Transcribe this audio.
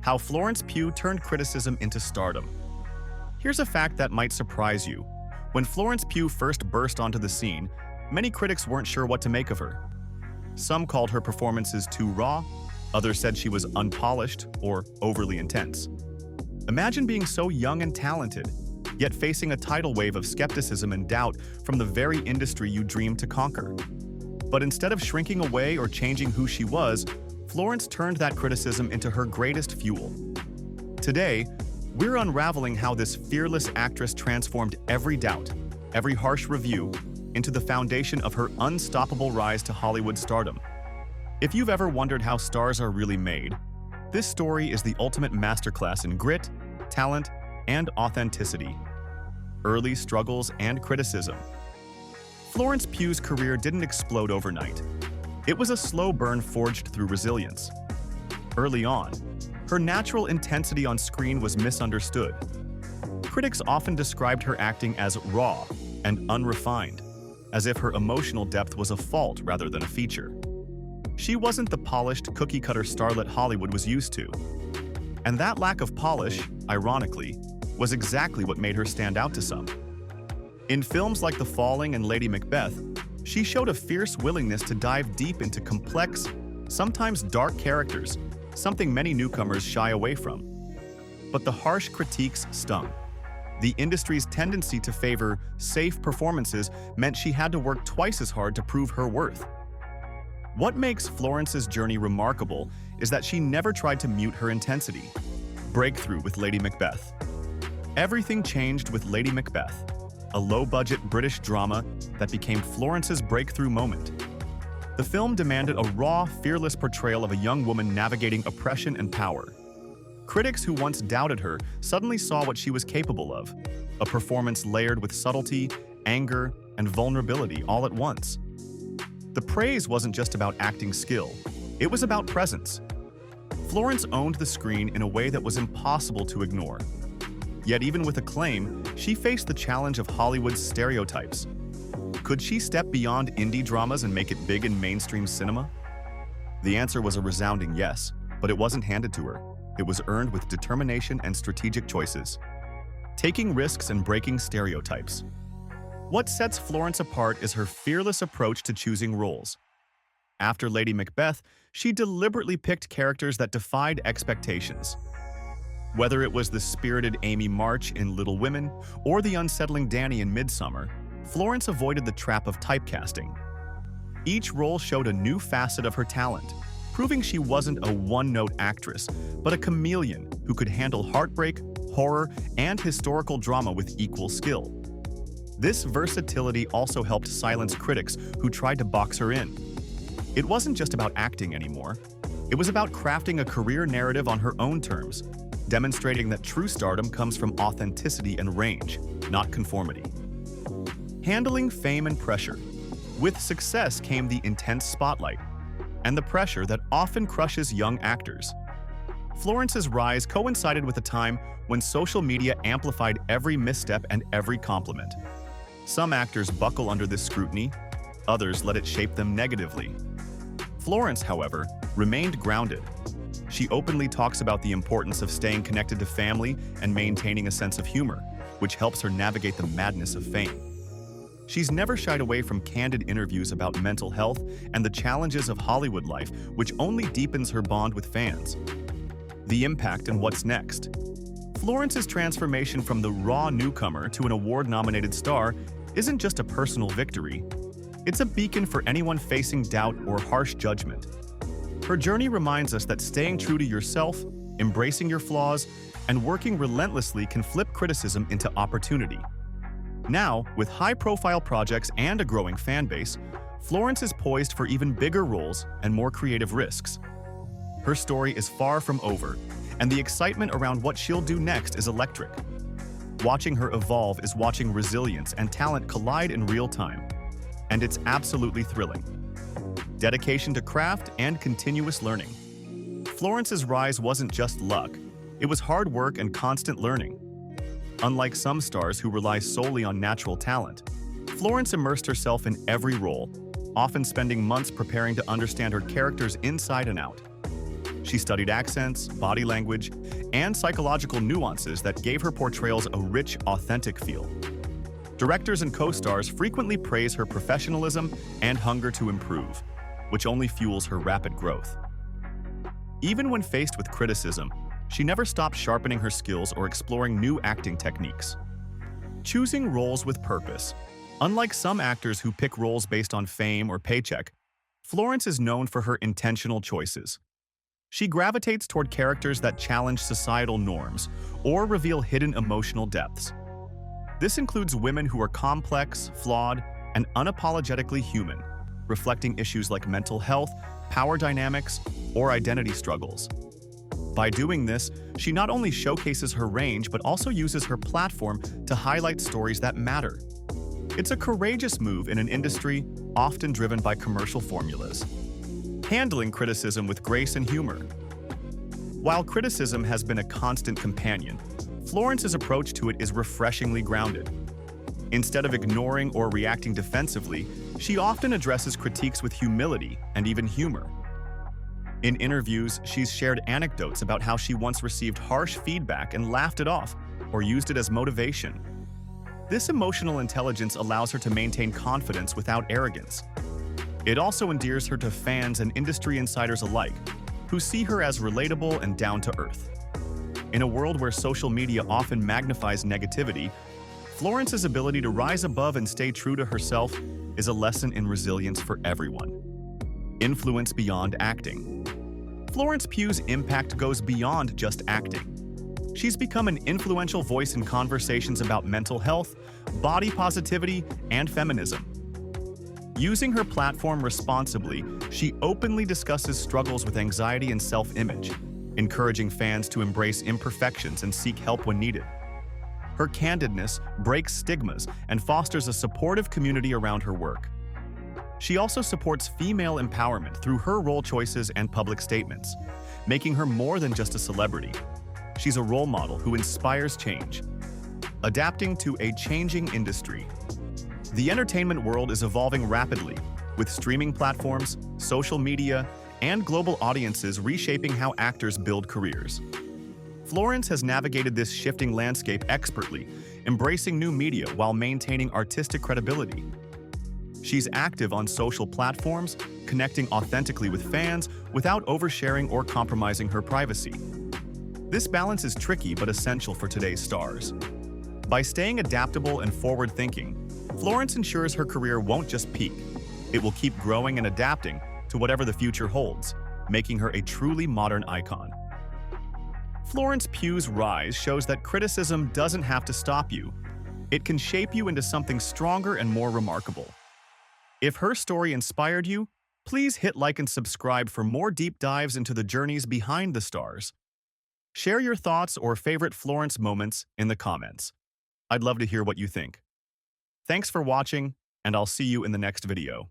How Florence Pugh turned criticism into stardom. Here's a fact that might surprise you. When Florence Pugh first burst onto the scene, many critics weren't sure what to make of her. Some called her performances too raw, others said she was unpolished or overly intense. Imagine being so young and talented, yet facing a tidal wave of skepticism and doubt from the very industry you dreamed to conquer. But instead of shrinking away or changing who she was, Florence turned that criticism into her greatest fuel. Today, we're unraveling how this fearless actress transformed every doubt, every harsh review, into the foundation of her unstoppable rise to Hollywood stardom. If you've ever wondered how stars are really made, this story is the ultimate masterclass in grit, talent, and authenticity. Early struggles and criticism. Florence Pugh's career didn't explode overnight. It was a slow burn forged through resilience. Early on, her natural intensity on screen was misunderstood. Critics often described her acting as raw and unrefined, as if her emotional depth was a fault rather than a feature. She wasn't the polished, cookie-cutter starlet Hollywood was used to. And that lack of polish, ironically, was exactly what made her stand out to some. In films like The Falling and Lady Macbeth, she showed a fierce willingness to dive deep into complex, sometimes dark characters, something many newcomers shy away from. But the harsh critiques stung. The industry's tendency to favor safe performances meant she had to work twice as hard to prove her worth. What makes Florence's journey remarkable is that she never tried to mute her intensity. Breakthrough with Lady Macbeth. Everything changed with Lady Macbeth, a low-budget British drama that became Florence's breakthrough moment. The film demanded a raw, fearless portrayal of a young woman navigating oppression and power. Critics who once doubted her suddenly saw what she was capable of, a performance layered with subtlety, anger, and vulnerability all at once. The praise wasn't just about acting skill, it was about presence. Florence owned the screen in a way that was impossible to ignore. Yet even with acclaim, she faced the challenge of Hollywood's stereotypes. Could she step beyond indie dramas and make it big in mainstream cinema? The answer was a resounding yes, but it wasn't handed to her. It was earned with determination and strategic choices. Taking risks and breaking stereotypes. What sets Florence apart is her fearless approach to choosing roles. After Lady Macbeth, she deliberately picked characters that defied expectations. Whether it was the spirited Amy March in Little Women or the unsettling Dany in Midsummer, Florence avoided the trap of typecasting. Each role showed a new facet of her talent, proving she wasn't a one-note actress, but a chameleon who could handle heartbreak, horror, and historical drama with equal skill. This versatility also helped silence critics who tried to box her in. It wasn't just about acting anymore. It was about crafting a career narrative on her own terms, demonstrating that true stardom comes from authenticity and range, not conformity. Handling fame and pressure. With success came the intense spotlight, and the pressure that often crushes young actors. Florence's rise coincided with a time when social media amplified every misstep and every compliment. Some actors buckle under this scrutiny, others let it shape them negatively. Florence, however, remained grounded. She openly talks about the importance of staying connected to family and maintaining a sense of humor, which helps her navigate the madness of fame. She's never shied away from candid interviews about mental health and the challenges of Hollywood life, which only deepens her bond with fans. The impact and what's next. Florence's transformation from the raw newcomer to an award-nominated star isn't just a personal victory. It's a beacon for anyone facing doubt or harsh judgment. Her journey reminds us that staying true to yourself, embracing your flaws, and working relentlessly can flip criticism into opportunity. Now, with high-profile projects and a growing fan base, Florence is poised for even bigger roles and more creative risks. Her story is far from over, and the excitement around what she'll do next is electric. Watching her evolve is watching resilience and talent collide in real time, and it's absolutely thrilling. Dedication to craft and continuous learning. Florence's rise wasn't just luck, it was hard work and constant learning. Unlike some stars who rely solely on natural talent, Florence immersed herself in every role, often spending months preparing to understand her characters inside and out. She studied accents, body language, and psychological nuances that gave her portrayals a rich, authentic feel. Directors and co-stars frequently praise her professionalism and hunger to improve, which only fuels her rapid growth. Even when faced with criticism, she never stopped sharpening her skills or exploring new acting techniques. Choosing roles with purpose. Unlike some actors who pick roles based on fame or paycheck, Florence is known for her intentional choices. She gravitates toward characters that challenge societal norms or reveal hidden emotional depths. This includes women who are complex, flawed, and unapologetically human, reflecting issues like mental health, power dynamics, or identity struggles. By doing this, she not only showcases her range but also uses her platform to highlight stories that matter. It's a courageous move in an industry often driven by commercial formulas. Handling criticism with grace and humor. While criticism has been a constant companion, Florence's approach to it is refreshingly grounded. Instead of ignoring or reacting defensively, she often addresses critiques with humility and even humor. In interviews, she's shared anecdotes about how she once received harsh feedback and laughed it off, or used it as motivation. This emotional intelligence allows her to maintain confidence without arrogance. It also endears her to fans and industry insiders alike, who see her as relatable and down-to-earth. In a world where social media often magnifies negativity, Florence's ability to rise above and stay true to herself is a lesson in resilience for everyone. Influence beyond acting. Florence Pugh's impact goes beyond just acting. She's become an influential voice in conversations about mental health, body positivity, and feminism. Using her platform responsibly, she openly discusses struggles with anxiety and self-image, encouraging fans to embrace imperfections and seek help when needed. Her candidness breaks stigmas and fosters a supportive community around her work. She also supports female empowerment through her role choices and public statements, making her more than just a celebrity. She's a role model who inspires change. Adapting to a changing industry. The entertainment world is evolving rapidly, with streaming platforms, social media, and global audiences reshaping how actors build careers. Florence has navigated this shifting landscape expertly, embracing new media while maintaining artistic credibility. She's active on social platforms, connecting authentically with fans without oversharing or compromising her privacy. This balance is tricky but essential for today's stars. By staying adaptable and forward-thinking, Florence ensures her career won't just peak. It will keep growing and adapting to whatever the future holds, making her a truly modern icon. Florence Pugh's rise shows that criticism doesn't have to stop you. It can shape you into something stronger and more remarkable. If her story inspired you, please hit like and subscribe for more deep dives into the journeys behind the stars. Share your thoughts or favorite Florence moments in the comments. I'd love to hear what you think. Thanks for watching, and I'll see you in the next video.